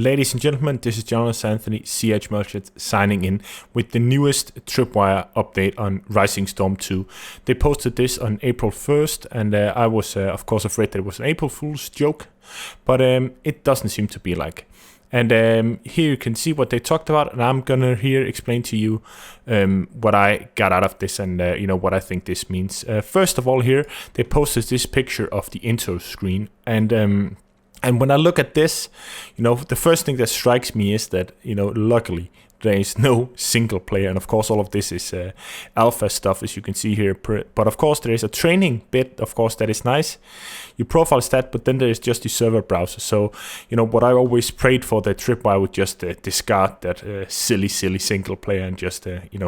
Ladies and gentlemen, this is Jonas Anthony, CH Melchett, signing in with the newest Tripwire update on Rising Storm 2. They posted this on April 1st, and I was, of course, afraid that it was an April Fool's joke, but it doesn't seem to be like. And here you can see what they talked about, and I'm gonna here explain to you what I got out of this and what I think this means. First of all, here they posted this picture of the intro screen, and when I look at this, the first thing that strikes me is that, luckily there is no single player. And of course, all of this is alpha stuff, as you can see here. But of course, there is a training bit, of course, that is nice. You profile stat, but then there is just the server browser. So, what I always prayed for, that Tripwire would just discard that silly single player and just,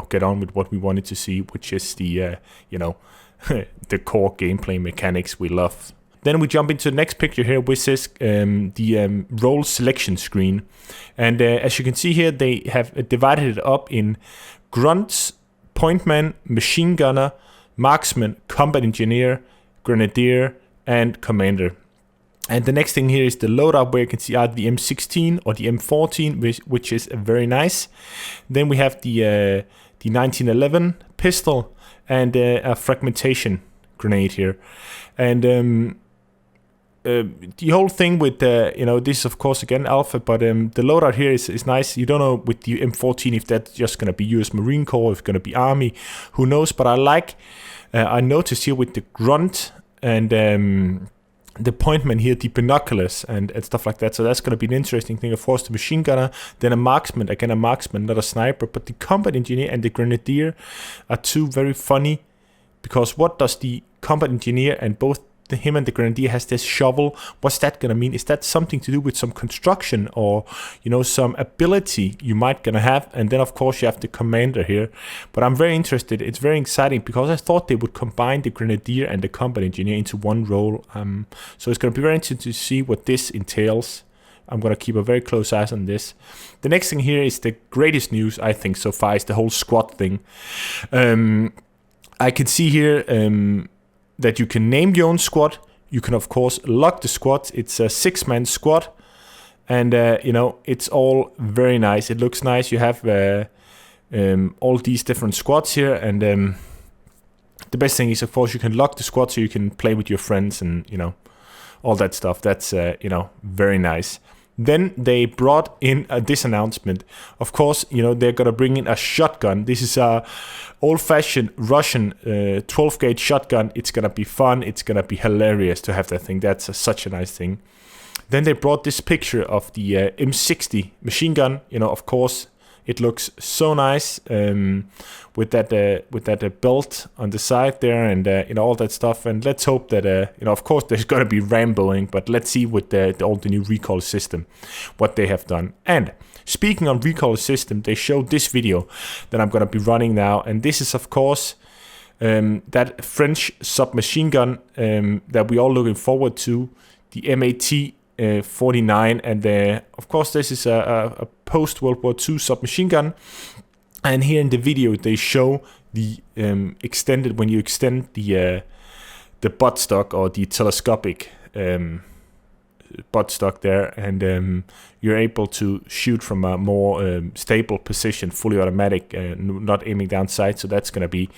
get on with what we wanted to see, which is the, the core gameplay mechanics we love. Then we jump into the next picture here, which is the role selection screen. And as you can see here, they have divided it up in grunts, pointman, machine gunner, marksman, combat engineer, grenadier, and commander. And the next thing here is the loadout, where you can see either the M16 or the M14, which is very nice. Then we have the 1911 pistol and a fragmentation grenade here. And the whole thing with this is of course again alpha, but the loadout here is nice. You don't know with the M14 if that's just gonna be US Marine Corps, if it's gonna be Army, who knows. But I noticed here with the grunt and the pointman here, the binoculars and stuff like that. So that's gonna be an interesting thing. Of course, the machine gunner, then a marksman, again a marksman, not a sniper. But the combat engineer and the grenadier are two very funny, because what does the combat engineer and both him and the grenadier has this shovel? What's that gonna mean? Is that something to do with some construction or some ability you might gonna have? And then of course you have the commander here. But I'm very interested. It's very exciting because I thought they would combine the grenadier and the combat engineer into one role. So it's gonna be very interesting to see what this entails. I'm gonna keep a very close eye on this. The next thing here is the greatest news I think so far, is the whole squad thing. I can see here that you can name your own squad. You can of course lock the squad. It's a 6-man squad, and it's all very nice. It looks nice. You have all these different squads here, and the best thing is of course you can lock the squad so you can play with your friends and all that stuff. That's very nice. Then they brought in this announcement. Of course, they're gonna bring in a shotgun. This is a old-fashioned Russian 12-gauge shotgun. It's gonna be fun. It's gonna be hilarious to have that thing. That's such a nice thing. Then they brought this picture of the M60 machine gun. Of course, it looks so nice with that belt on the side there, and all that stuff. And let's hope that of course there's gonna be Ramboing, but let's see with all the new recoil system what they have done. And speaking on recoil system, they showed this video that I'm gonna be running now, and this is of course that French submachine gun that we all looking forward to, the MAT 49, and of course this is a post-World War II submachine gun. And here in the video they show the extended, when you extend the buttstock or the telescopic buttstock there, and you're able to shoot from a more stable position, fully automatic, not aiming down sight. So that's gonna be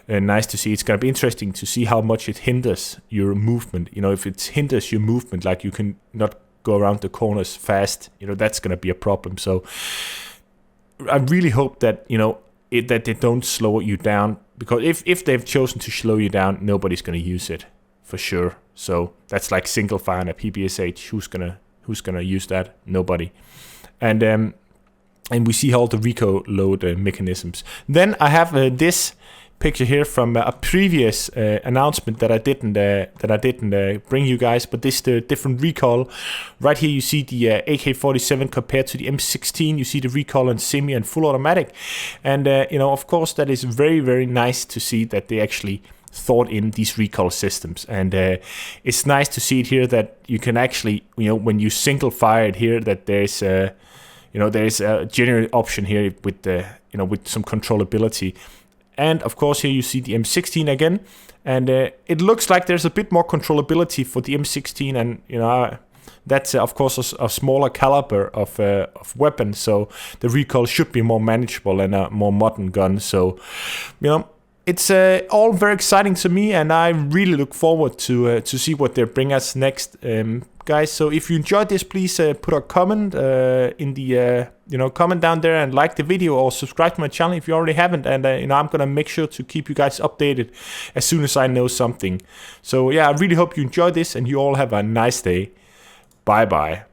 nice to see. It's gonna be interesting to see how much it hinders your movement. If it hinders your movement, like you can not go around the corners fast, that's gonna be a problem. So I really hope that that they don't slow you down, because if they've chosen to slow you down, nobody's gonna use it for sure. So that's like single fire and a PPSH. Who's gonna use that? Nobody. And we see all the recoil load mechanisms. Then I have this picture here from a previous announcement that I didn't bring you guys, but this is the different recoil. Right here you see the AK-47 compared to the M16. You see the recoil on semi and full automatic, and of course that is very, very nice to see that they actually thought in these recoil systems. And it's nice to see it here that you can actually, when you single fire it here, that there's a general option here with with some controllability. And of course here you see the M16 again, and it looks like there's a bit more controllability for the M16, and That's of course a smaller caliber of weapon, so the recoil should be more manageable and a more modern gun. So, you know, it's all very exciting to me, and I really look forward to see what they bring us next, guys. So if you enjoyed this, please put a comment in the comment down there, and like the video, or subscribe to my channel if you already haven't. And I'm gonna make sure to keep you guys updated as soon as I know something. So yeah, I really hope you enjoyed this, and you all have a nice day. Bye bye.